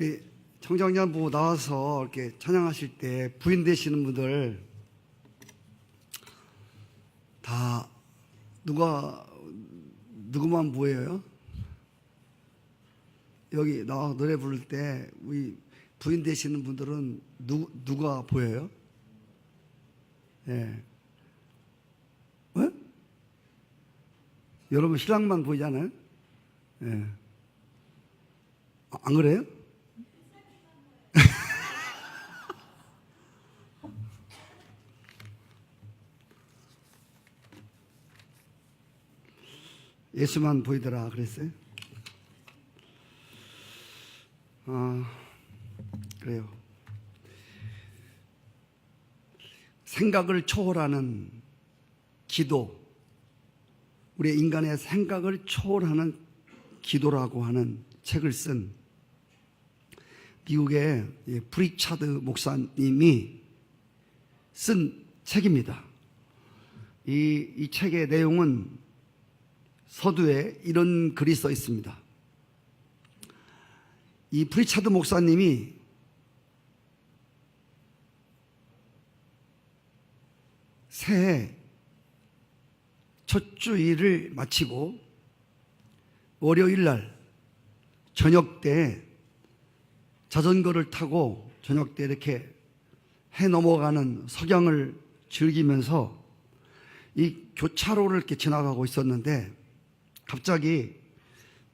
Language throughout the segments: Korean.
우리 청장년부 나와서 이렇게 찬양하실 때 부인 되시는 분들 다 누구만 보여요? 여기 나와 노래 부를 때 우리 부인 되시는 분들은 누가 보여요? 예. 왜? 여러분 신랑만 보이잖아요? 예. 안 그래요? 예수만 보이더라 그랬어요? 그래요. 생각을 초월하는 기도, 우리 인간의 생각을 초월하는 기도라고 하는 책을 쓴 미국의 브리차드 목사님이 쓴 책입니다. 이 책의 내용은 서두에 이런 글이 써 있습니다. 이 브리차드 목사님이 새해 첫 주일을 마치고 월요일 날 저녁 때 자전거를 타고 저녁 때 이렇게 해 넘어가는 석양을 즐기면서 이 교차로를 이렇게 지나가고 있었는데 갑자기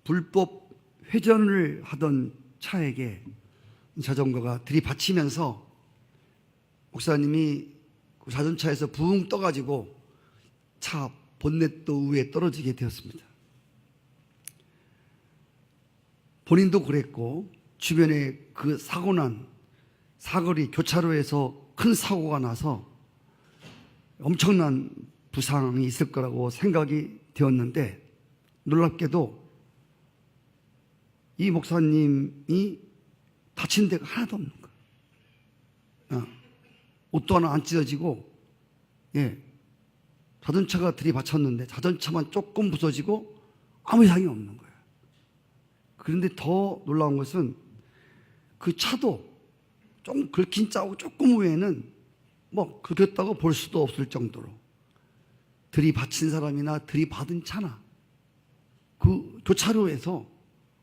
불법 회전을 하던 차에게 자전거가 들이받치면서 목사님이 그 자전차에서 붕 떠가지고 차 본넷도 위에 떨어지게 되었습니다. 본인도 그랬고 주변에 그 사거리 교차로에서 큰 사고가 나서 엄청난 부상이 있을 거라고 생각이 되었는데 놀랍게도 이 목사님이 다친 데가 하나도 없는 거예요. 옷도 하나 안 찢어지고, 자전차가 들이받쳤는데 자전차만 조금 부서지고 아무 이상이 없는 거예요. 그런데 더 놀라운 것은 그 차도 좀 긁힌 자국 조금 후에는 뭐 긁혔다고 볼 수도 없을 정도로 들이받친 사람이나 들이받은 차나 그 교차로에서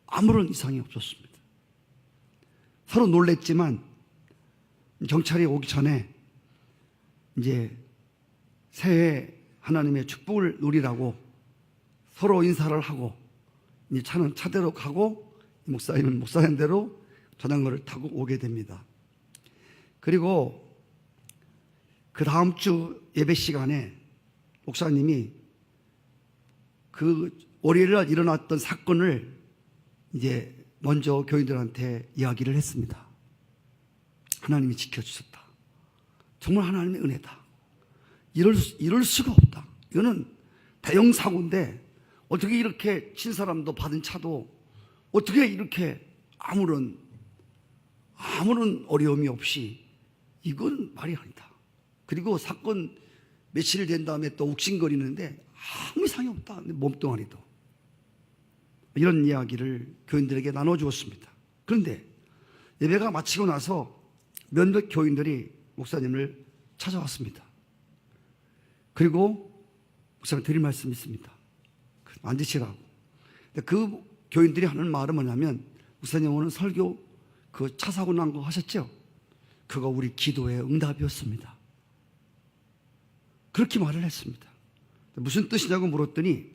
아무런 이상이 없었습니다. 서로 놀랬지만 경찰이 오기 전에 이제 새해 하나님의 축복을 누리라고 서로 인사를 하고 이제 차는 차대로 가고 목사님은 목사님대로 자전거를 타고 오게 됩니다. 그리고 그 다음 주 예배 시간에 목사님이 그 월요일날 일어났던 사건을 이제 먼저 교인들한테 이야기를 했습니다. 하나님이 지켜주셨다. 정말 하나님의 은혜다. 이럴 수가 없다. 이거는 대형 사고인데 어떻게 이렇게 친 사람도 받은 차도 어떻게 이렇게 아무런 어려움이 없이 이건 말이 아니다. 그리고 사건 며칠 된 다음에 또 욱신거리는데 아무 이상이 없다. 몸뚱아리도. 이런 이야기를 교인들에게 나눠주었습니다. 그런데 예배가 마치고 나서 몇몇 교인들이 목사님을 찾아왔습니다. 그리고 목사님 드릴 말씀이 있습니다. 앉으시라고. 그 교인들이 하는 말은 뭐냐면 목사님 오늘 설교 그 차 사고 난 거 하셨죠? 그거 우리 기도의 응답이었습니다. 그렇게 말을 했습니다. 무슨 뜻이냐고 물었더니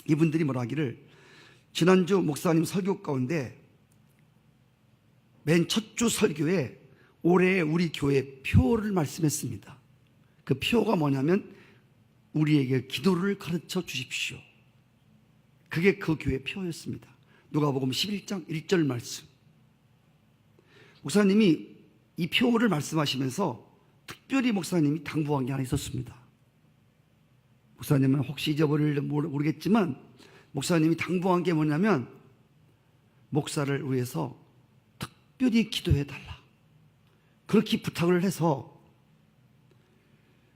이분들이 뭐라 하기를 지난주 목사님 설교 가운데 맨 첫 주 설교에 올해 우리 교회 표를 말씀했습니다. 그 표가 뭐냐면 우리에게 기도를 가르쳐 주십시오. 그게 그 교회 표였습니다. 누가복음 11장 1절 말씀. 목사님이 이 표를 말씀하시면서 특별히 목사님이 당부한 게 하나 있었습니다. 목사님은 혹시 잊어버릴지 모르겠지만 목사님이 당부한 게 뭐냐면 목사를 위해서 특별히 기도해달라. 그렇게 부탁을 해서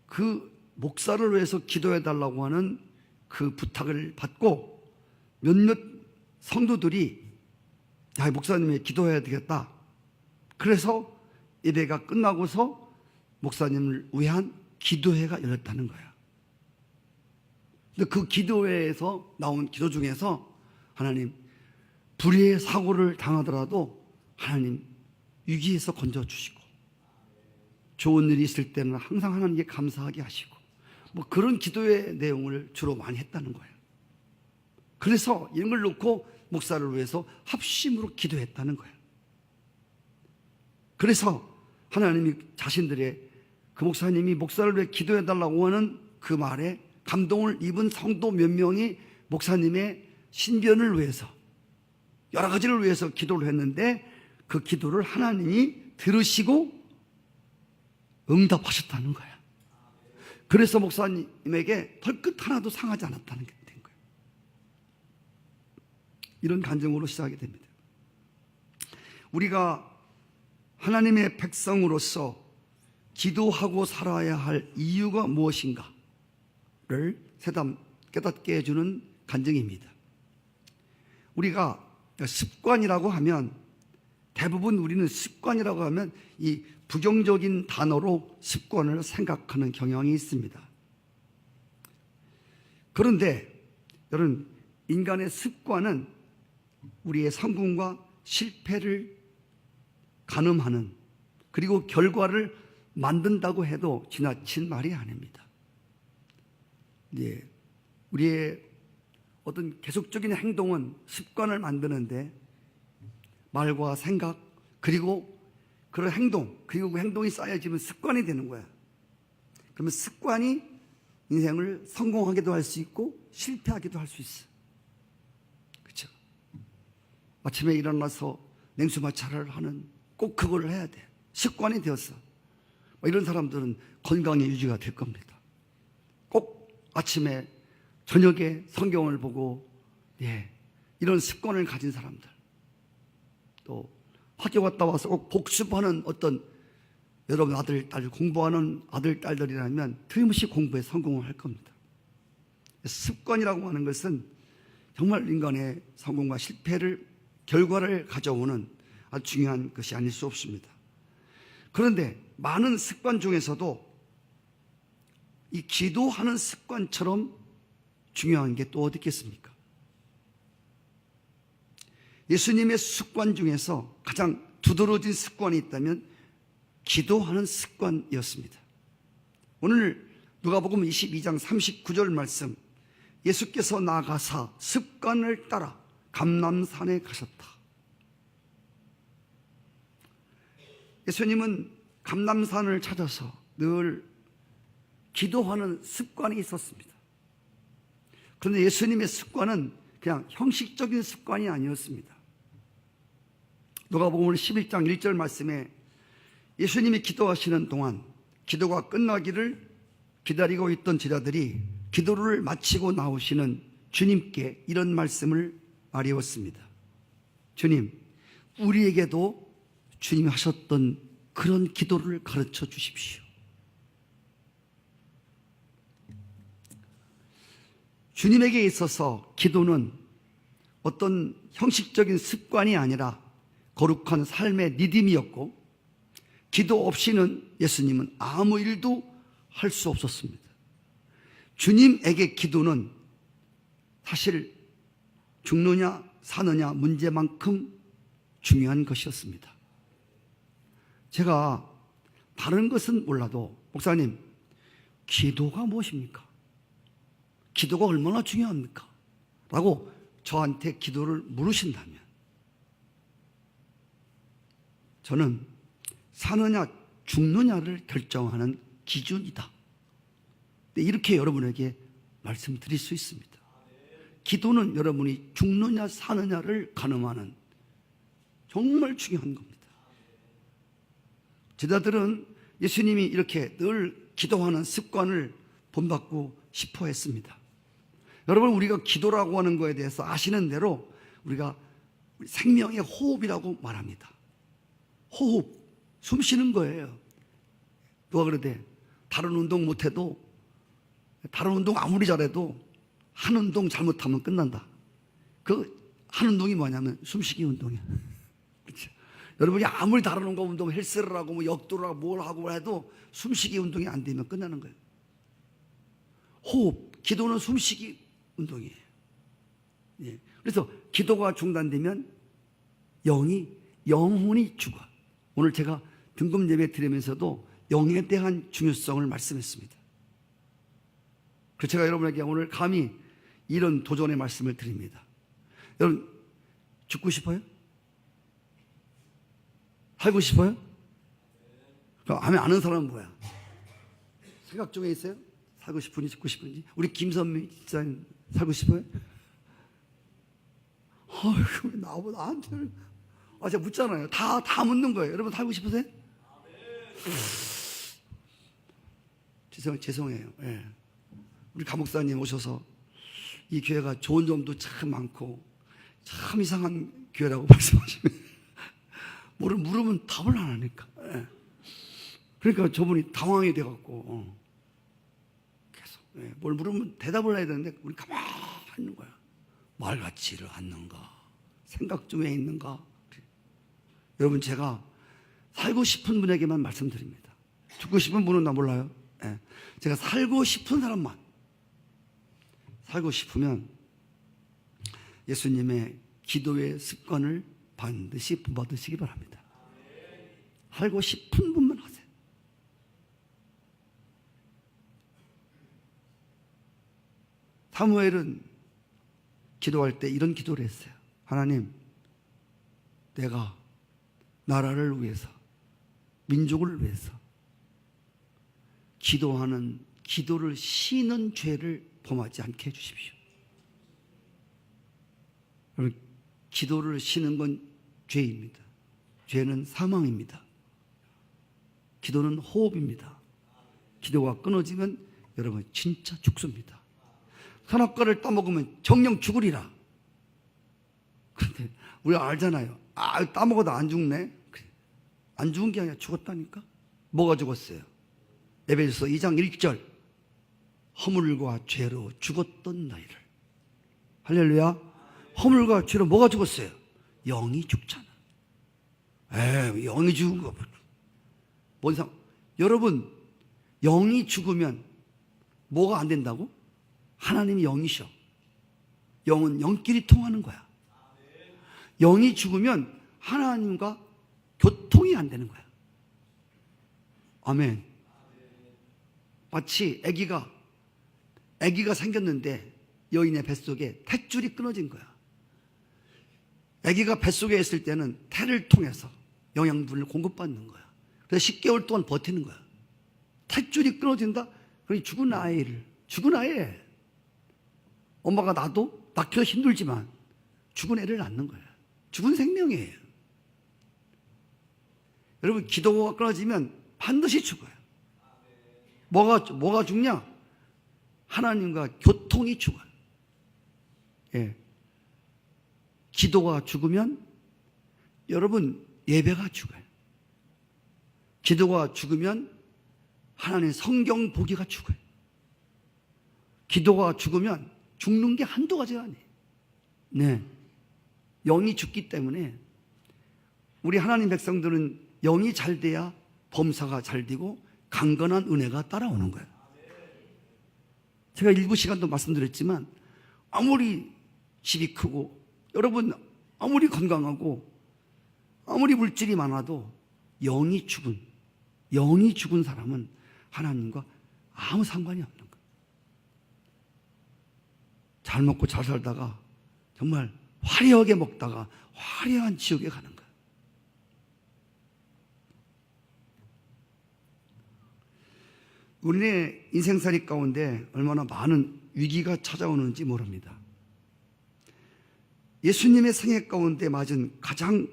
그 목사를 위해서 기도해달라고 하는 그 부탁을 받고 몇몇 성도들이 야, 목사님이 기도해야 되겠다. 그래서 예배가 끝나고서 목사님을 위한 기도회가 열렸다는 거야. 근데 그 기도회에서 나온 기도 중에서 하나님, 불의의 사고를 당하더라도 하나님 위기에서 건져주시고, 좋은 일이 있을 때는 항상 하나님께 감사하게 하시고, 뭐 그런 기도의 내용을 주로 많이 했다는 거예요. 그래서 이런 걸 놓고 목사를 위해서 합심으로 기도했다는 거예요. 그래서 하나님이 자신들의 그 목사님이 목사를 위해 기도해달라고 하는 그 말에 감동을 입은 성도 몇 명이 목사님의 신변을 위해서, 여러 가지를 위해서 기도를 했는데 그 기도를 하나님이 들으시고 응답하셨다는 거야. 그래서 목사님에게 털끝 하나도 상하지 않았다는 게 된 거예요. 이런 간증으로 시작이 됩니다. 우리가 하나님의 백성으로서 기도하고 살아야 할 이유가 무엇인가를 새삼 깨닫게 해주는 간증입니다. 우리가 습관이라고 하면, 대부분 우리는 습관이라고 하면 이 부정적인 단어로 습관을 생각하는 경향이 있습니다. 그런데 여러분, 인간의 습관은 우리의 성공과 실패를 가늠하는, 그리고 결과를 만든다고 해도 지나친 말이 아닙니다. 우리의 어떤 계속적인 행동은 습관을 만드는데, 말과 생각, 그리고 그런 행동, 그리고 그 행동이 쌓여지면 습관이 되는 거야. 그러면 습관이 인생을 성공하게도 할 수 있고 실패하기도 할 수 있어. 그렇죠? 아침에 일어나서 냉수 마찰을 하는, 꼭 그걸 해야 돼. 습관이 되었어. 이런 사람들은 건강의 유지가 될 겁니다. 꼭 아침에 저녁에 성경을 보고, 이런 습관을 가진 사람들, 또 학교 갔다 와서 꼭 복습하는 어떤 여러분 아들, 딸, 공부하는 아들, 딸들이라면 틀림없이 공부에 성공을 할 겁니다. 습관이라고 하는 것은 정말 인간의 성공과 실패를, 결과를 가져오는 아주 중요한 것이 아닐 수 없습니다. 그런데 많은 습관 중에서도 이 기도하는 습관처럼 중요한 게 또 어디 있겠습니까? 예수님의 습관 중에서 가장 두드러진 습관이 있다면 기도하는 습관이었습니다. 오늘 누가복음 22장 39절 말씀, 예수께서 나가사 습관을 따라 감람산에 가셨다. 예수님은 감람산을 찾아서 늘 기도하는 습관이 있었습니다. 그런데 예수님의 습관은 그냥 형식적인 습관이 아니었습니다. 누가복음 11장 1절 말씀에 예수님이 기도하시는 동안 기도가 끝나기를 기다리고 있던 제자들이 기도를 마치고 나오시는 주님께 이런 말씀을 아뢰었습니다. 주님, 우리에게도 주님이 하셨던 그런 기도를 가르쳐 주십시오. 주님에게 있어서 기도는 어떤 형식적인 습관이 아니라 거룩한 삶의 리듬이었고, 기도 없이는 예수님은 아무 일도 할 수 없었습니다. 주님에게 기도는 사실 죽느냐 사느냐 문제만큼 중요한 것이었습니다. 제가 다른 것은 몰라도, 목사님, 기도가 무엇입니까? 기도가 얼마나 중요합니까? 라고 저한테 기도를 물으신다면 저는 사느냐 죽느냐를 결정하는 기준이다, 이렇게 여러분에게 말씀드릴 수 있습니다. 기도는 여러분이 죽느냐 사느냐를 가늠하는 정말 중요한 겁니다. 제자들은 예수님이 이렇게 늘 기도하는 습관을 본받고 싶어 했습니다. 여러분, 우리가 기도라고 하는 거에 대해서 아시는 대로 우리가 생명의 호흡이라고 말합니다. 호흡, 숨 쉬는 거예요. 누가 그러대? 다른 운동 못해도, 다른 운동 아무리 잘해도 한 운동 잘못하면 끝난다. 그 한 운동이 뭐냐면 숨쉬기 운동이야. 여러분이 아무리 다른 거 운동, 헬스를 하고 뭐 역도를 하고 뭘 하고 해도 숨쉬기 운동이 안 되면 끝나는 거예요. 호흡, 기도는 숨쉬기 운동이에요. 예. 그래서 기도가 중단되면 영혼이 죽어. 오늘 제가 등급 예배 드리면서도 영에 대한 중요성을 말씀했습니다. 그래서 제가 여러분에게 오늘 감히 이런 도전의 말씀을 드립니다. 여러분, 죽고 싶어요? 살고 싶어요? 그럼 아멘 아는 사람은 뭐야? 생각 중에 있어요? 살고 싶은지 죽고 싶은지? 우리 김선미 집사님 살고 싶어요? 왜 나한테 제가 묻잖아요. 다 묻는 거예요. 여러분 살고 싶으세요? 죄송해요. 예. 우리 감목사님 오셔서 이 교회가 좋은 점도 참 많고 참 이상한 교회라고 말씀하시면 물으면 답을 안 하니까. 예. 그러니까 저분이 당황이 돼갖고 계속 뭘 물으면 대답을 해야 되는데 우리 가만히 있는 거야. 말 같지를 않는가? 생각 중에 있는가? 여러분, 제가 살고 싶은 분에게만 말씀드립니다. 죽고 싶은 분은 나 몰라요. 예. 제가 살고 싶은 사람만, 살고 싶으면 예수님의 기도의 습관을 반드시 본받으시기 바랍니다. 살고 싶은 분만 하세요. 사무엘은 기도할 때 이런 기도를 했어요. 하나님, 내가 나라를 위해서, 민족을 위해서 기도를 쉬는 죄를 범하지 않게 해주십시오. 여러분, 기도를 쉬는 건 죄입니다. 죄는 사망입니다. 기도는 호흡입니다. 기도가 끊어지면 여러분 진짜 죽습니다. 선악과를 따먹으면 정령 죽으리라. 그런데 우리가 알잖아요. 따먹어도 안 죽네. 안 죽은 게 아니라 죽었다니까. 뭐가 죽었어요? 에베소서 2장 1절 허물과 죄로 죽었던 너희를. 할렐루야. 허물과 죄로 뭐가 죽었어요? 영이 죽잖아. 영이 죽은 거 뭔 상? 여러분, 영이 죽으면 뭐가 안 된다고? 하나님이 영이셔. 영은 영끼리 통하는 거야. 영이 죽으면 하나님과 교통이 안 되는 거야. 아멘. 마치 아기가 생겼는데 여인의 뱃속에 탯줄이 끊어진 거야. 아기가 뱃속에 있을 때는 태를 통해서 영양분을 공급받는 거야. 그래서 10개월 동안 버티는 거야. 탯줄이 끊어진다? 그러니 죽은 아이 엄마가 낳기가 힘들지만 죽은 애를 낳는 거야. 죽은 생명이에요. 여러분, 기도가 끊어지면 반드시 죽어요. 뭐가 죽냐? 하나님과 교통이 죽어요. 예. 기도가 죽으면 여러분 예배가 죽어요. 기도가 죽으면 하나님의 성경 보기가 죽어요. 기도가 죽으면 죽는 게 한두 가지가 아니에요. 네. 영이 죽기 때문에 우리 하나님 백성들은 영이 잘 돼야 범사가 잘 되고 강건한 은혜가 따라오는 거예요. 제가 일부 시간도 말씀드렸지만 아무리 집이 크고 여러분 아무리 건강하고 아무리 물질이 많아도 영이 죽은 사람은 하나님과 아무 상관이 없는 거예요. 잘 먹고 잘 살다가 정말 화려하게 먹다가 화려한 지옥에 가는 거예요. 우리의 인생살이 가운데 얼마나 많은 위기가 찾아오는지 모릅니다. 예수님의 생애 가운데 맞은 가장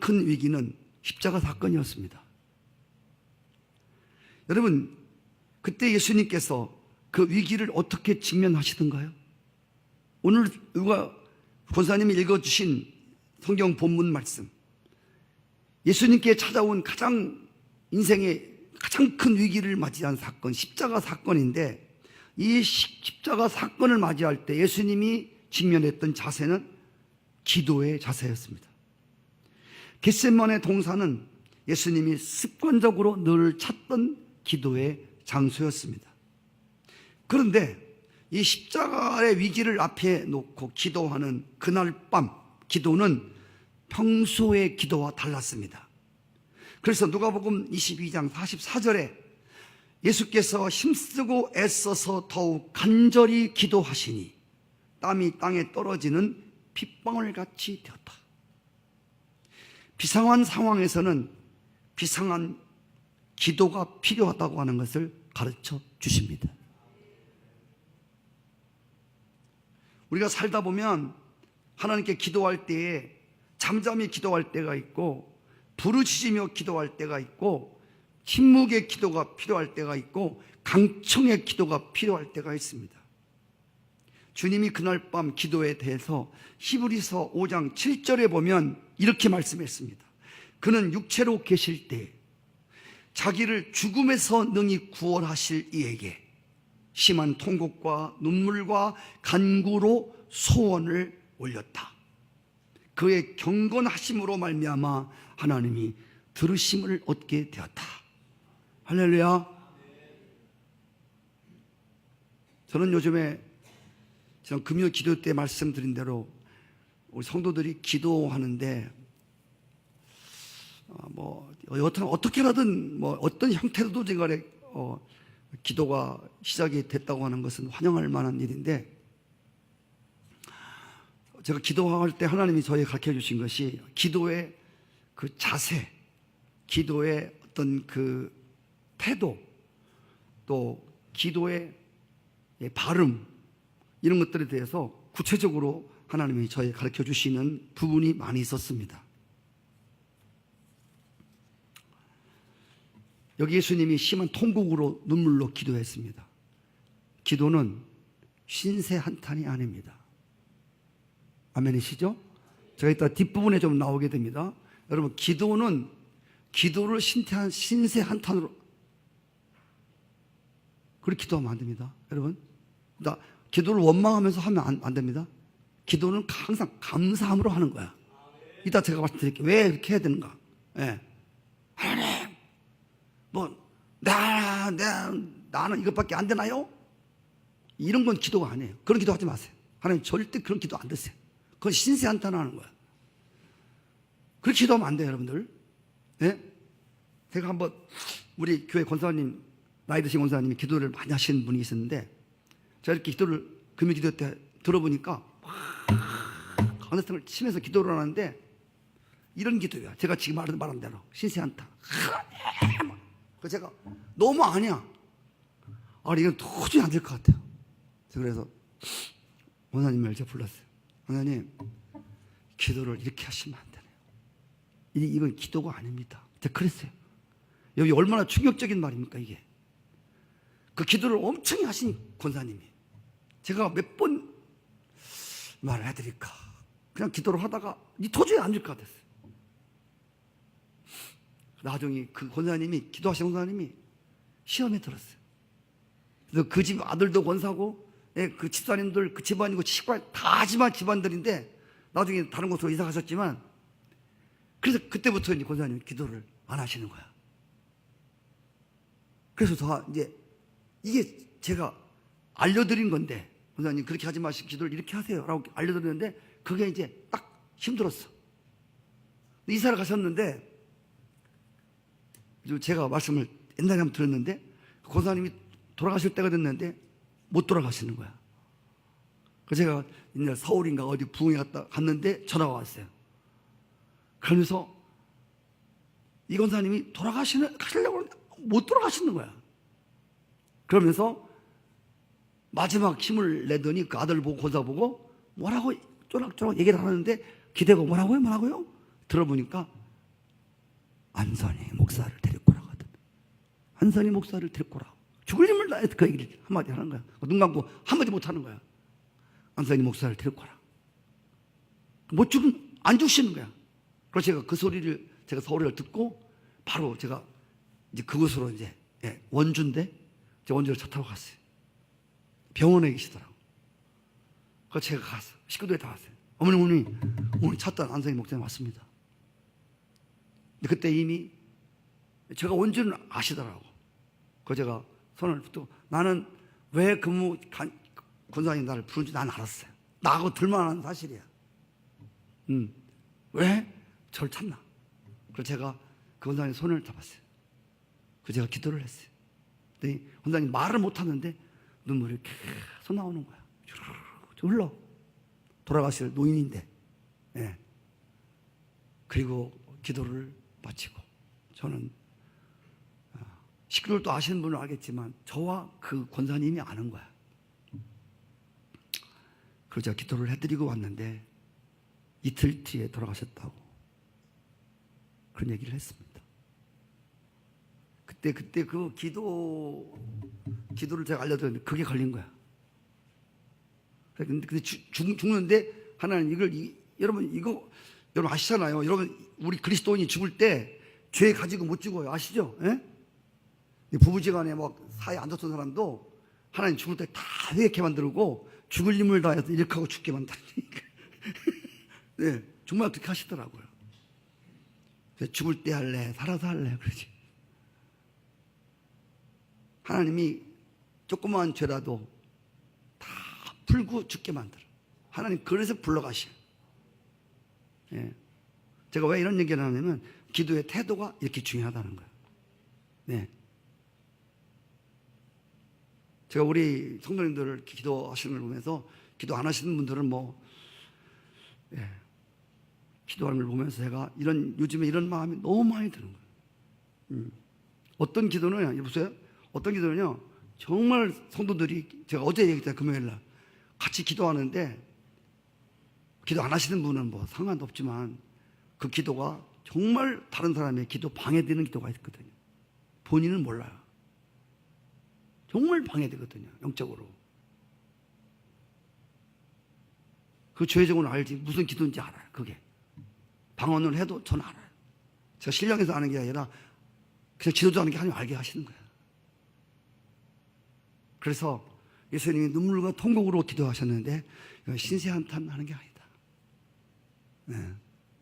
큰 위기는 십자가 사건이었습니다. 여러분, 그때 예수님께서 그 위기를 어떻게 직면하시던가요? 오늘 권사님이 읽어주신 성경 본문 말씀, 예수님께 찾아온 인생의 가장 큰 위기를 맞이한 사건, 십자가 사건인데, 이 십자가 사건을 맞이할 때 예수님이 직면했던 자세는 기도의 자세였습니다. 겟세마네 동산은 예수님이 습관적으로 늘 찾던 기도의 장소였습니다. 그런데 이 십자가의 위기를 앞에 놓고 기도하는 그날 밤 기도는 평소의 기도와 달랐습니다. 그래서 누가복음 22장 44절에 예수께서 힘쓰고 애써서 더욱 간절히 기도하시니 땀이 땅에 떨어지는 핏방울 같이 되었다. 비상한 상황에서는 비상한 기도가 필요하다고 하는 것을 가르쳐 주십니다. 우리가 살다 보면 하나님께 기도할 때에 잠잠히 기도할 때가 있고, 부르짖으며 기도할 때가 있고, 침묵의 기도가 필요할 때가 있고, 강청의 기도가 필요할 때가 있습니다. 주님이 그날 밤 기도에 대해서 히브리서 5장 7절에 보면 이렇게 말씀했습니다. 그는 육체로 계실 때 자기를 죽음에서 능히 구원하실 이에게 심한 통곡과 눈물과 간구로 소원을 올렸다. 그의 경건하심으로 말미암아 하나님이 들으심을 얻게 되었다. 할렐루야. 저는 요즘에 지난 금요 기도 때 말씀드린 대로 우리 성도들이 기도하는데 어떻게라든 어떤 형태로든 간에 기도가 시작이 됐다고 하는 것은 환영할 만한 일인데, 제가 기도할 때 하나님이 저에게 가르쳐 주신 것이 기도의 그 자세, 기도의 어떤 그 태도, 또 기도의 발음, 이런 것들에 대해서 구체적으로 하나님이 저에게 가르쳐 주시는 부분이 많이 있었습니다. 여기 예수님이 심한 통곡으로 눈물로 기도했습니다. 기도는 신세 한탄이 아닙니다. 아멘이시죠? 제가 이따 뒷부분에 좀 나오게 됩니다. 여러분, 기도는 기도를 신세 한탄으로 그렇게 기도하면 안 됩니다. 여러분, 기도를 원망하면서 하면 안 됩니다. 기도는 항상 감사함으로 하는 거야. 이따 제가 말씀드릴게요. 왜 이렇게 해야 되는가? 예. 하나님, 나는 이것밖에 안 되나요? 이런 건 기도가 아니에요. 그런 기도 하지 마세요. 하나님, 절대 그런 기도 안 드세요. 그건 신세 한탄하는 거야. 그렇게 기도하면 안 돼요, 여러분들. 예? 제가 한번 우리 교회 권사님, 나이 드신 권사님이 기도를 많이 하시는 분이 있었는데, 제가 이렇게 기도를 금요 기도 때 들어보니까 강대성을 치면서 기도를 하는데 이런 기도야. 제가 지금 말한 대로 신세 한탄. 그래서 제가 너무 아니야. 이건 도저히 안 될 것 같아요. 그래서 원사님을 제가 불렀어요. 원사님, 기도를 이렇게 하시면 안 되네요. 이건 기도가 아닙니다. 제가 그랬어요. 여기 얼마나 충격적인 말입니까, 이게. 그 기도를 엄청 하신 권사님이. 제가 몇 번 말을 해드릴까. 그냥 기도를 하다가 도저히 안 될 것 같았어요. 나중에 그 권사님이, 기도하신 권사님이 시험에 들었어요. 그래서 그 집 아들도 권사고, 그 집사님들, 그 집안이고, 다 집안들인데, 나중에 다른 곳으로 이사 가셨지만, 그래서 그때부터 이제 권사님이 기도를 안 하시는 거야. 그래서 이게 제가 알려드린 건데, 권사님 그렇게 하지 마시고 기도를 이렇게 하세요 라고 알려드렸는데, 그게 이제 딱 힘들었어. 이사를 가셨는데, 제가 말씀을 옛날에 한번 들었는데, 권사님이 돌아가실 때가 됐는데 못 돌아가시는 거야. 그래서 제가 옛날 서울인가 어디 부흥에 갔는데 전화가 왔어요. 그러면서 이 권사님이 가시려고 하는데 못 돌아가시는 거야. 그러면서 마지막 힘을 내더니 그 아들 보고 권사 보고 뭐라고 쪼락쪼락 얘기를 하는데, 기대고 뭐라고요? 들어보니까 안선희 목사를 데리고 오라고 하거든. 안선희 목사를 데리고 오라고. 죽을 힘을 다해서 그 얘기를 한마디 하는 거야. 눈 감고 한마디 못 하는 거야. 안선희 목사를 데리고 오라. 안 죽시는 거야. 그래서 제가 그 소리를, 제가 소리를 듣고 바로 제가 이제 그곳으로 원주인데, 원주를 차 타고 갔어요. 병원에 계시더라고. 그래서 제가 가서 식구들이 다 왔어요. 어머니, 오늘 찾던 안선희 목사님 왔습니다. 근데 그때 이미 제가 온 줄은 아시더라고. 그 제가 손을 붙들고, 나는 왜 권사님 나를 부른지 난 알았어요. 나하고 들만한 사실이야. 왜 저를 찾나? 그래서 제가 그 권사님 손을 잡았어요. 그 제가 기도를 했어요. 근데 권사님 말을 못하는데 눈물이 계속 나오는 거야. 흘러. 돌아가실 노인인데. 예. 그리고 기도를 마치고, 저는 식구들도 아시는 분은 알겠지만 저와 그 권사님이 아는 거야. 그래서 제가 기도를 해드리고 왔는데 이틀 뒤에 돌아가셨다고 그런 얘기를 했습니다. 그때 그 기도를 제가 알려드렸는데 그게 걸린 거야. 근데 죽는데 하나님 여러분 아시잖아요. 여러분, 우리 그리스도인이 죽을 때 죄 가지고 못 죽어요. 아시죠? 예? 부부지간에 막 사이에 안 좋던 사람도 하나님 죽을 때 다 회개케 만들고 죽을 힘을 다해서 이렇게 하고 죽게 만드니까. 네, 정말 그렇게 하시더라고요. 죽을 때 할래, 살아서 할래, 그러지. 하나님이 조그마한 죄라도 다 풀고 죽게 만들어. 하나님 그래서 불러가셔. 예. 제가 왜 이런 얘기를 하냐면 기도의 태도가 이렇게 중요하다는 거예요. 네. 제가 우리 성도님들을 기도하시는 걸 보면서, 기도 안 하시는 분들은 기도하는 걸 보면서 제가 요즘에 이런 마음이 너무 많이 드는 거예요. 어떤 기도는요, 보세요. 어떤 기도는요, 정말 성도들이, 제가 어제 얘기했잖아요, 금요일날. 같이 기도하는데, 기도 안 하시는 분은 상관도 없지만, 그 기도가 정말 다른 사람의 기도 방해되는 기도가 있거든요. 본인은 몰라요. 정말 방해되거든요, 영적으로. 그 죄적은 알지, 무슨 기도인지 알아요, 그게. 방언을 해도 저는 알아요. 제가 신령해서 아는 게 아니라 그냥 지도자 하는 게 하나님 알게 하시는 거예요. 그래서 예수님이 눈물과 통곡으로 기도하셨는데, 이건 신세한탄 하는 게 아니다. 네.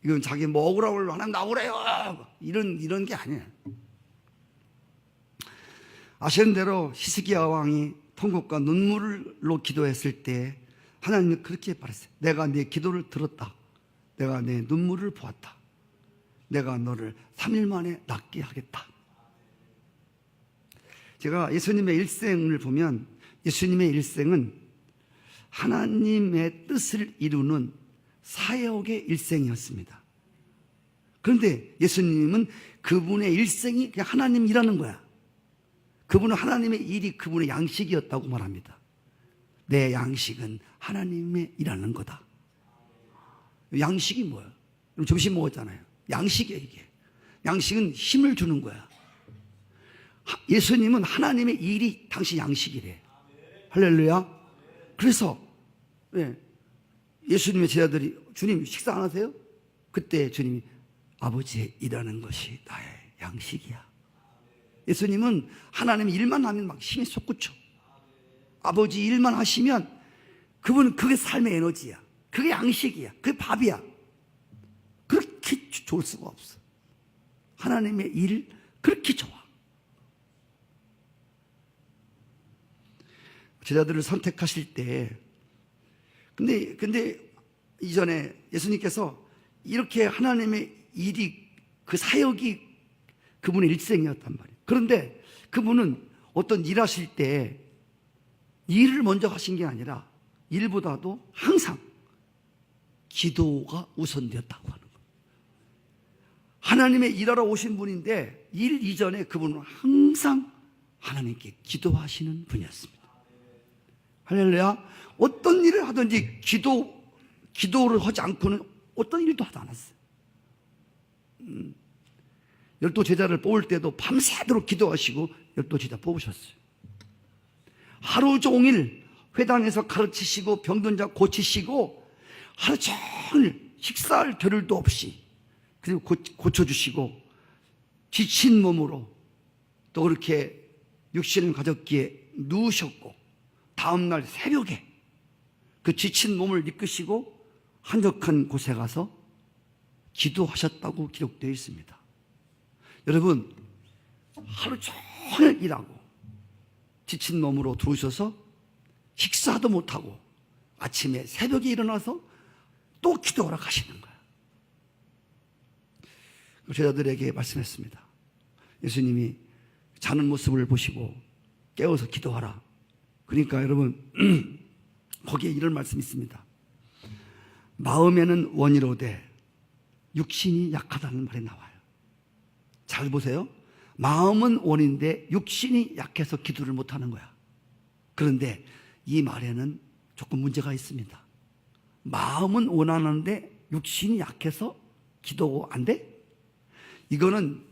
이건 자기 억울하고 하나님 나오래요, 이런 게 아니에요. 아시는 대로 히스기야 왕이 통곡과 눈물로 기도했을 때 하나님은 그렇게 말했어요. 내가 네 기도를 들었다. 내가 내 눈물을 보았다. 내가 너를 3일 만에 낫게 하겠다. 제가 예수님의 일생을 보면, 예수님의 일생은 하나님의 뜻을 이루는 사역의 일생이었습니다. 그런데 예수님은 그분의 일생이 그냥 하나님 일하는 거야. 그분은 하나님의 일이 그분의 양식이었다고 말합니다. 내 양식은 하나님의 일하는 거다. 양식이 뭐야? 점심 먹었잖아요. 양식이에요, 이게. 양식은 힘을 주는 거야. 예수님은 하나님의 일이 당신 양식이래. 할렐루야. 그래서 예수님의 제자들이, 주님 식사 안 하세요? 그때 주님이, 아버지의 일하는 것이 나의 양식이야. 예수님은 하나님 일만 하면 막 힘이 솟구쳐. 아버지 일만 하시면 그분은 그게 삶의 에너지야. 그게 양식이야. 그게 밥이야. 그렇게 좋을 수가 없어. 하나님의 일 그렇게 좋아. 제자들을 선택하실 때, 근데 이전에 예수님께서 이렇게 하나님의 일이, 그 사역이 그분의 일생이었단 말이에요. 그런데 그분은 어떤 일하실 때 일을 먼저 하신 게 아니라 일보다도 항상 기도가 우선되었다고 하는 거예요. 하나님의 일하러 오신 분인데 일 이전에 그분은 항상 하나님께 기도하시는 분이었습니다. 할렐루야. 어떤 일을 하든지 기도를 하지 않고는 어떤 일도 하지 않았어요. 12 제자를 뽑을 때도 밤새도록 기도하시고 12 제자 뽑으셨어요. 하루 종일 회당에서 가르치시고 병든 자 고치시고 하루 종일 식사할 겨를도 없이 그리고 고쳐주시고 지친 몸으로 또 그렇게 육신을 가졌기에 누우셨고 다음날 새벽에 그 지친 몸을 이끄시고 한적한 곳에 가서 기도하셨다고 기록되어 있습니다. 여러분, 하루 종일 일하고 지친 몸으로 들어오셔서 식사도 못하고 아침에 새벽에 일어나서 또 기도하러 가시는 거야. 제자들에게 말씀했습니다. 예수님이 자는 모습을 보시고 깨워서 기도하라. 그러니까 여러분, 거기에 이런 말씀이 있습니다. 마음에는 원이로되 육신이 약하다는 말이 나와요. 잘 보세요. 마음은 원인데 육신이 약해서 기도를 못하는 거야. 그런데 이 말에는 조금 문제가 있습니다. 마음은 원하는데 육신이 약해서 기도 안 돼? 이거는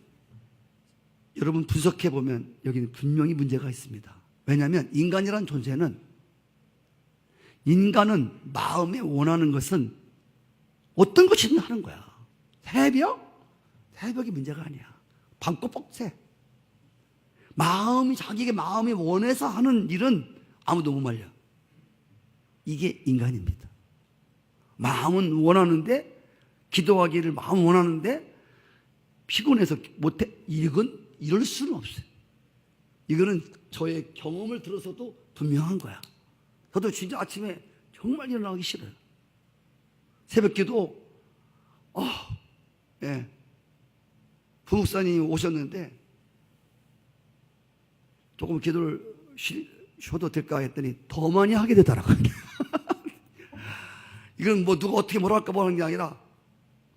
여러분 분석해 보면 여기는 분명히 문제가 있습니다. 왜냐하면 인간이란 존재는, 인간은 마음에 원하는 것은 어떤 것이든 하는 거야. 새벽이 문제가 아니야. 밤꼬박새. 자기의 마음이 원해서 하는 일은 아무도 못 말려. 이게 인간입니다. 마음은 원하는데, 기도하기를 마음 원하는데 피곤해서 못해. 이건 이럴 수는 없어요. 이거는 저의 경험을 들어서도 분명한 거야. 저도 진짜 아침에 정말 일어나기 싫어요. 새벽 기도, 예. 부목사님이 오셨는데 조금 기도를 쉬어도 될까 했더니 더 많이 하게 되더라고요. 이건 뭐 누가 어떻게 뭐라 할까 하는 게 아니라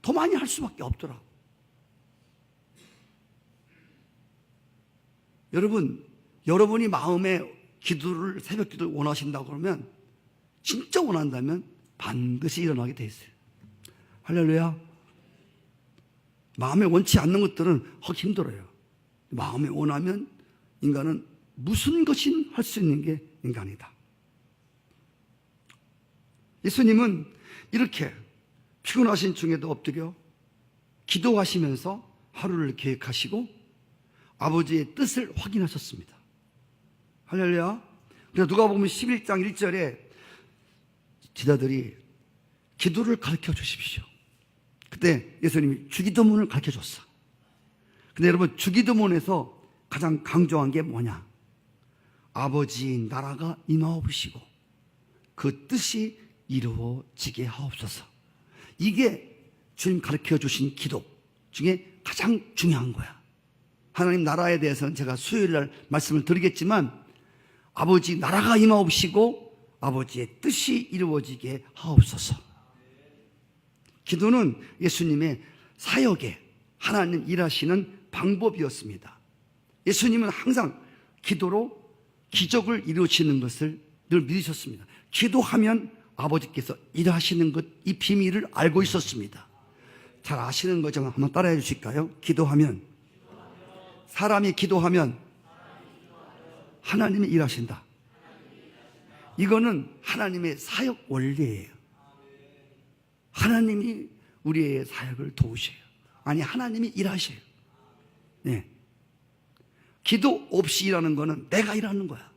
더 많이 할 수밖에 없더라고. 여러분이 마음에 기도를, 새벽 기도를 원하신다고 그러면, 진짜 원한다면 반드시 일어나게 돼 있어요. 할렐루야. 마음에 원치 않는 것들은 하기 힘들어요. 마음에 원하면 인간은 무슨 것인 할 수 있는 게 인간이다. 예수님은 이렇게 피곤하신 중에도 엎드려 기도하시면서 하루를 계획하시고 아버지의 뜻을 확인하셨습니다. 할렐루야. 그래서 누가복음 11장 1절에 제자들이 기도를 가르쳐 주십시오. 그때 예수님이 주기도문을 가르쳐 줬어. 근데 여러분, 주기도문에서 가장 강조한 게 뭐냐? 아버지 나라가 임하옵시고 그 뜻이 이루어지게 하옵소서. 이게 주님 가르쳐 주신 기도 중에 가장 중요한 거야. 하나님 나라에 대해서는 제가 수요일날 말씀을 드리겠지만, 아버지 나라가 임하옵시고 아버지의 뜻이 이루어지게 하옵소서. 기도는 예수님의 사역에 하나님 일하시는 방법이었습니다. 예수님은 항상 기도로 기적을 이루시는 것을 늘 믿으셨습니다. 기도하면 아버지께서 일하시는 것, 이 비밀을 알고 있었습니다. 잘 아시는 거 좀 한번 따라해 주실까요? 사람이 기도하면 하나님이 일하신다. 이거는 하나님의 사역 원리예요. 하나님이 우리의 사역을 도우셔요. 아니, 하나님이 일하셔요. 네. 기도 없이 일하는 거는 내가 일하는 거야.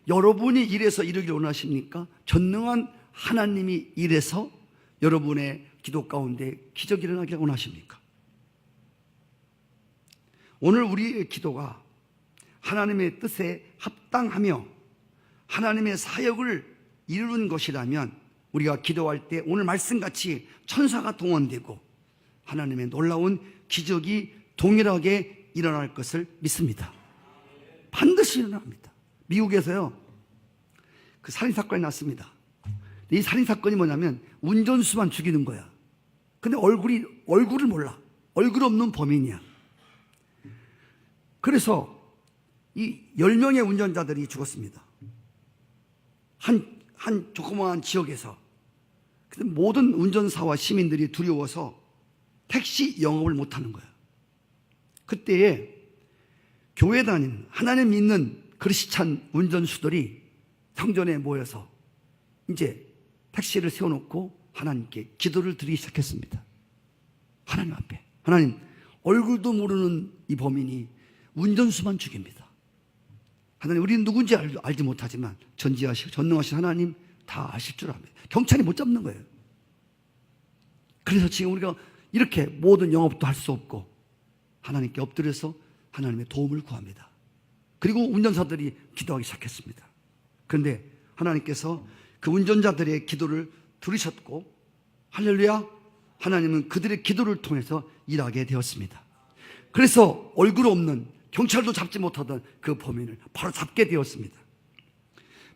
여러분이 일해서 이루기를 원하십니까? 전능한 하나님이 일해서 여러분의 기도 가운데 기적이 일어나기를 원하십니까? 오늘 우리의 기도가 하나님의 뜻에 합당하며 하나님의 사역을 이루는 것이라면, 우리가 기도할 때 오늘 말씀같이 천사가 동원되고 하나님의 놀라운 기적이 동일하게 일어날 것을 믿습니다. 반드시 일어납니다. 미국에서요, 그 살인사건이 났습니다. 이 살인사건이 뭐냐면 운전수만 죽이는 거야. 근데 얼굴을 몰라. 얼굴 없는 범인이야. 그래서 이 10명의 운전자들이 죽었습니다. 한 조그마한 지역에서. 근데 모든 운전사와 시민들이 두려워서 택시 영업을 못하는 거야. 그때에 교회 다니는 하나님 믿는 그리스찬 운전수들이 성전에 모여서 이제 택시를 세워놓고 하나님께 기도를 드리기 시작했습니다. 하나님 앞에, 하나님, 얼굴도 모르는 이 범인이 운전수만 죽입니다. 하나님, 우리는 누군지 알지 못하지만 전지하시고 전능하신 하나님 다 아실 줄 압니다. 경찰이 못 잡는 거예요. 그래서 지금 우리가 이렇게 모든 영업도 할 수 없고 하나님께 엎드려서 하나님의 도움을 구합니다. 그리고 운전사들이 기도하기 시작했습니다. 그런데 하나님께서 그 운전자들의 기도를 들으셨고, 할렐루야, 하나님은 그들의 기도를 통해서 일하게 되었습니다. 그래서 얼굴 없는, 경찰도 잡지 못하던 그 범인을 바로 잡게 되었습니다.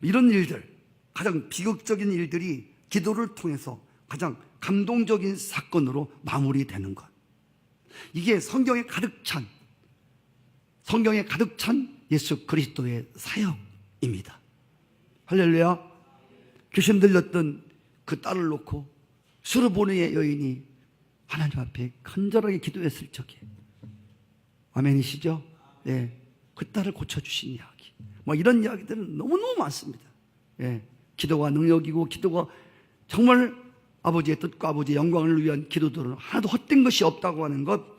이런 일들, 가장 비극적인 일들이 기도를 통해서 가장 감동적인 사건으로 마무리되는 것, 이게 성경에 가득 찬 예수 그리스도의 사역입니다. 할렐루야. 귀신 들렸던 그 딸을 놓고 수르보니의 여인이 하나님 앞에 간절하게 기도했을 적에, 아멘이시죠? 네, 그 딸을 고쳐주신 이야기, 이런 이야기들은 너무너무 많습니다. 예, 기도가 능력이고, 기도가 정말 아버지의 뜻과 아버지의 영광을 위한 기도들은 하나도 헛된 것이 없다고 하는 것,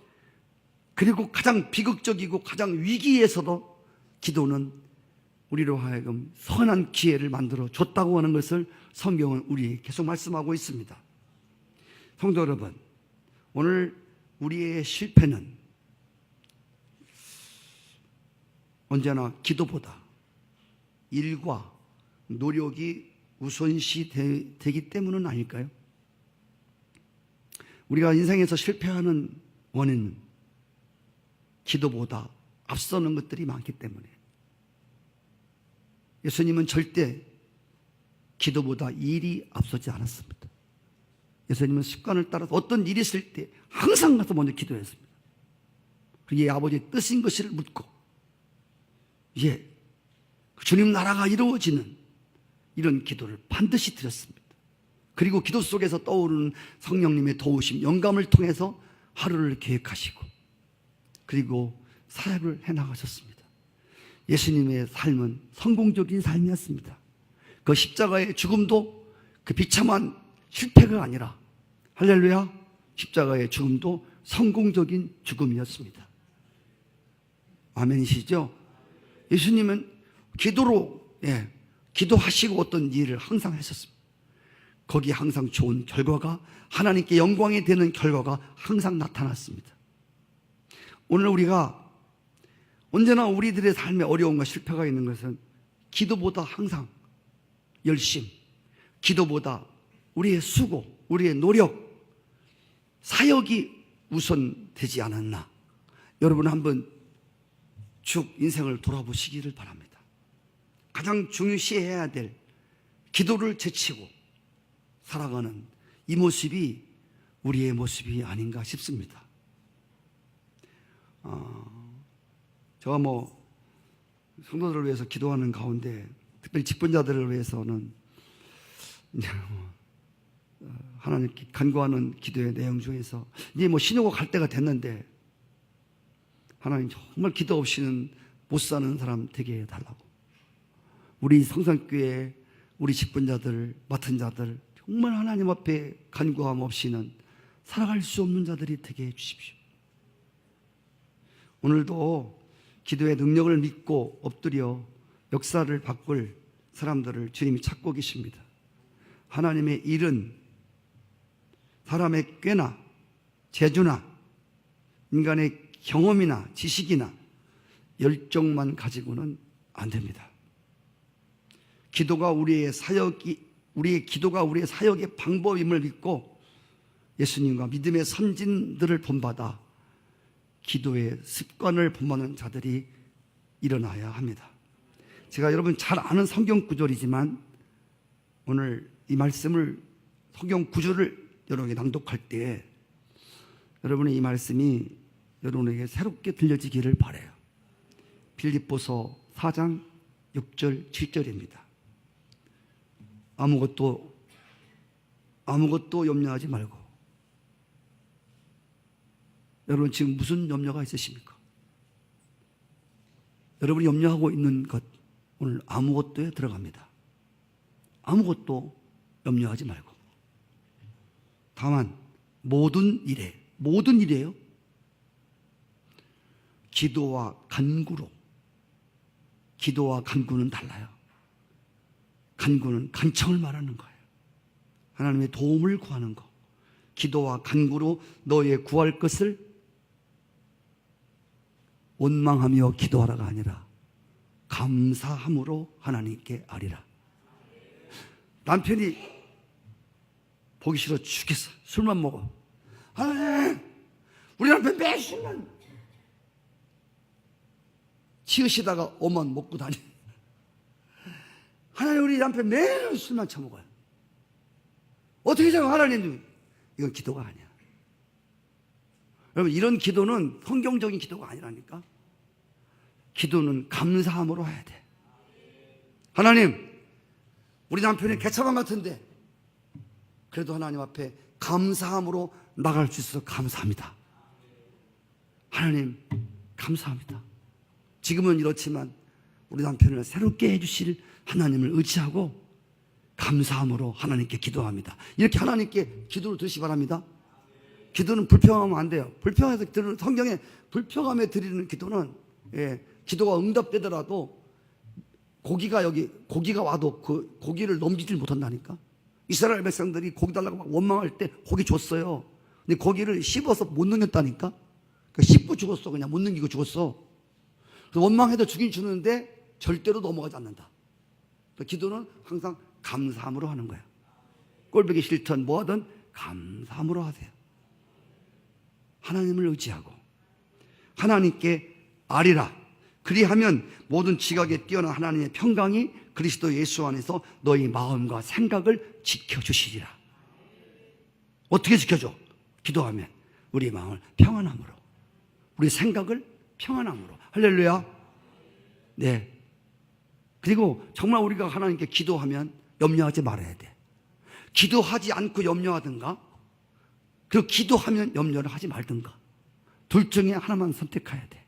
그리고 가장 비극적이고 가장 위기에서도 기도는 우리로 하여금 선한 기회를 만들어 줬다고 하는 것을 성경은 우리에게 계속 말씀하고 있습니다. 성도 여러분, 오늘 우리의 실패는 언제나 기도보다 일과 노력이 우선시 되기 때문은 아닐까요? 우리가 인생에서 실패하는 원인은 기도보다 앞서는 것들이 많기 때문에, 예수님은 절대 기도보다 일이 앞서지 않았습니다. 예수님은 습관을 따라서 어떤 일이 있을 때 항상 가서 먼저 기도했습니다. 그게 아버지의 뜻인 것을 묻고, 주님 나라가 이루어지는 이런 기도를 반드시 드렸습니다. 그리고 기도 속에서 떠오르는 성령님의 도우심, 영감을 통해서 하루를 계획하시고, 그리고 사역을 해나가셨습니다. 예수님의 삶은 성공적인 삶이었습니다. 그 십자가의 죽음도 그 비참한 실패가 아니라, 할렐루야, 십자가의 죽음도 성공적인 죽음이었습니다. 아멘이시죠? 예수님은 기도로, 기도하시고 어떤 일을 항상 하셨습니다. 거기에 항상 좋은 결과가, 하나님께 영광이 되는 결과가 항상 나타났습니다. 오늘 우리가 언제나 우리들의 삶에 어려움과 실패가 있는 것은 기도보다 항상 열심, 기도보다 우리의 수고, 우리의 노력, 사역이 우선되지 않았나. 여러분 한번 쭉 인생을 돌아보시기를 바랍니다. 가장 중요시해야 될 기도를 제치고 살아가는 이 모습이 우리의 모습이 아닌가 싶습니다. 제가 성도들을 위해서 기도하는 가운데, 특별히 직분자들을 위해서는 하나님께 간구하는 기도의 내용 중에서, 이제 신호가 갈 때가 됐는데 하나님 정말 기도 없이는 못 사는 사람 되게 해달라고, 우리 성산교회 우리 직분자들, 맡은 자들 정말 하나님 앞에 간구함 없이는 살아갈 수 없는 자들이 되게 해주십시오. 오늘도 기도의 능력을 믿고 엎드려 역사를 바꿀 사람들을 주님이 찾고 계십니다. 하나님의 일은 사람의 꾀나 재주나 인간의 경험이나 지식이나 열정만 가지고는 안 됩니다. 우리의 기도가 우리의 사역의 방법임을 믿고 예수님과 믿음의 선진들을 본받아 기도의 습관을 본받는 자들이 일어나야 합니다. 제가 여러분 잘 아는 성경 구절이지만 오늘 이 말씀을, 성경 구절을 여러분에게 낭독할 때 여러분의 이 말씀이 여러분에게 새롭게 들려지기를 바라요. 빌립보서 4장 6절 7절입니다. 아무것도 염려하지 말고. 여러분 지금 무슨 염려가 있으십니까? 여러분이 염려하고 있는 것, 오늘 아무것도에 들어갑니다. 아무것도 염려하지 말고, 다만 모든 일에요, 기도와 간구는 달라요. 간구는 간청을 말하는 거예요. 하나님의 도움을 구하는 거. 기도와 간구로 너의 구할 것을 원망하며 기도하라가 아니라 감사함으로 하나님께 아리라. 남편이 보기 싫어 죽겠어. 술만 먹어. 하나님, 우리 남편 매일 술만 치우시다가 옷만 먹고 다니. 하나님, 우리 남편 매일 술만 처먹어요. 어떻게 생각해 하나님? 이건 기도가 아니야. 여러분, 이런 기도는 성경적인 기도가 아니라니까. 기도는 감사함으로 해야 돼. 하나님, 우리 남편이 개차반 같은데 그래도 하나님 앞에 감사함으로 나갈 수 있어서 감사합니다. 하나님, 감사합니다. 지금은 이렇지만 우리 남편을 새롭게 해주실 하나님을 의지하고 감사함으로 하나님께 기도합니다. 이렇게 하나님께 기도를 드리시 바랍니다. 기도는 불평하면 안 돼요. 불평해서 드리는, 성경에 불평하며 드리는 기도는, 기도가 응답되더라도 고기가 와도 그 고기를 넘기질 못한다니까. 이스라엘 백성들이 고기 달라고 막 원망할 때 고기 줬어요. 근데 고기를 씹어서 못 넘겼다니까. 그러니까 씹고 죽었어. 그냥 못 넘기고 죽었어. 그래서 원망해도 주긴 주는데 절대로 넘어가지 않는다. 그러니까 기도는 항상 감사함으로 하는 거야. 꼴보기 싫든 뭐하든 감사함으로 하세요. 하나님을 의지하고 하나님께 아리라. 그리하면 모든 지각에 뛰어난 하나님의 평강이 그리스도 예수 안에서 너희 마음과 생각을 지켜주시리라. 어떻게 지켜줘? 기도하면 우리 마음을 평안함으로, 우리 생각을 평안함으로. 할렐루야. 네. 그리고 정말 우리가 하나님께 기도하면 염려하지 말아야 돼. 기도하지 않고 염려하든가, 그리고 기도하면 염려를 하지 말든가, 둘 중에 하나만 선택해야 돼.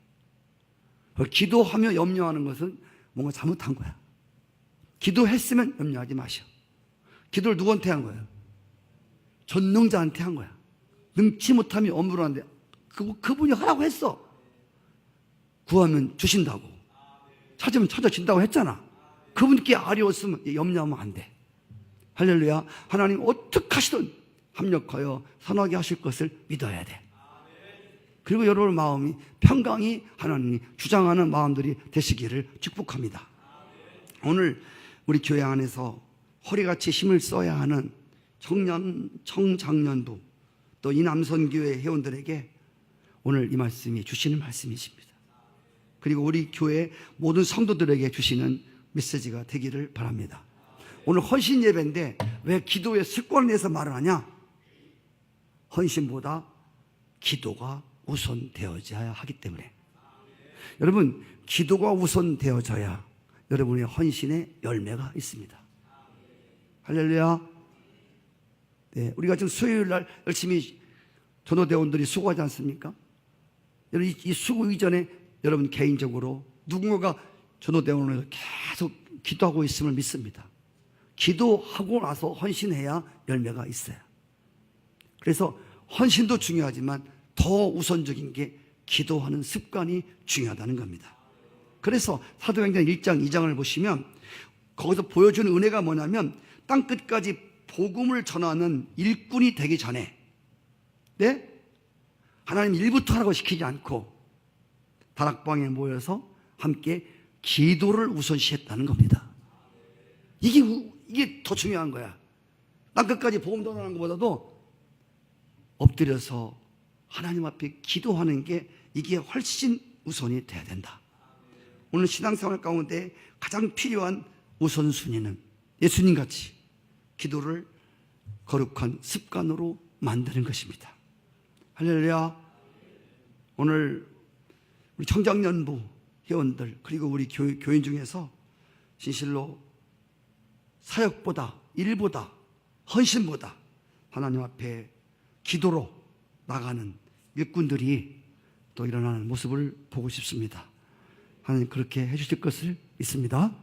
기도하며 염려하는 것은 뭔가 잘못한 거야. 기도했으면 염려하지 마셔. 기도를 누구한테 한 거예요? 전능자한테 한 거야. 능치 못함이 엄물을 하는데 그분이 하라고 했어. 구하면 주신다고, 찾으면 찾아진다고 했잖아. 그분께 아리웠으면 염려하면 안 돼. 할렐루야. 하나님 어떻게 하시든 합력하여 선하게 하실 것을 믿어야 돼. 그리고 여러분 마음이 평강이 하나님이 주장하는 마음들이 되시기를 축복합니다. 오늘 우리 교회 안에서 허리같이 힘을 써야 하는 청장년부 또 이 남선교회 회원들에게 오늘 이 말씀이 주시는 말씀이십니다. 그리고 우리 교회 모든 성도들에게 주시는 메시지가 되기를 바랍니다. 오늘 헌신 예배인데 왜 기도의 습관에 대해서 말을 하냐? 헌신보다 기도가 우선되어져야 하기 때문에. 여러분, 기도가 우선되어져야 여러분의 헌신의 열매가 있습니다. 할렐루야. 네, 우리가 지금 수요일 날 열심히 전도대원들이 수고하지 않습니까? 여러분, 이 수고 이전에 여러분 개인적으로 누군가가 전도대원을 계속 기도하고 있음을 믿습니다. 기도하고 나서 헌신해야 열매가 있어요. 그래서 헌신도 중요하지만 더 우선적인 게 기도하는 습관이 중요하다는 겁니다. 그래서 사도행전 1장 2장을 보시면 거기서 보여주는 은혜가 뭐냐면 땅끝까지 복음을 전하는 일꾼이 되기 전에, 네? 하나님 일부터 하라고 시키지 않고 다락방에 모여서 함께 기도를 우선시했다는 겁니다. 이게 더 중요한 거야. 땅끝까지 복음 전하는 것보다도 엎드려서 하나님 앞에 기도하는 게 이게 훨씬 우선이 돼야 된다. 오늘 신앙생활 가운데 가장 필요한 우선순위는 예수님같이 기도를 거룩한 습관으로 만드는 것입니다. 할렐루야. 오늘 우리 청장년부 회원들 그리고 우리 교인 중에서 진실로 사역보다 일보다 헌신보다 하나님 앞에 기도로 나가는 일꾼들이 또 일어나는 모습을 보고 싶습니다. 하나님 그렇게 해주실 것을 믿습니다.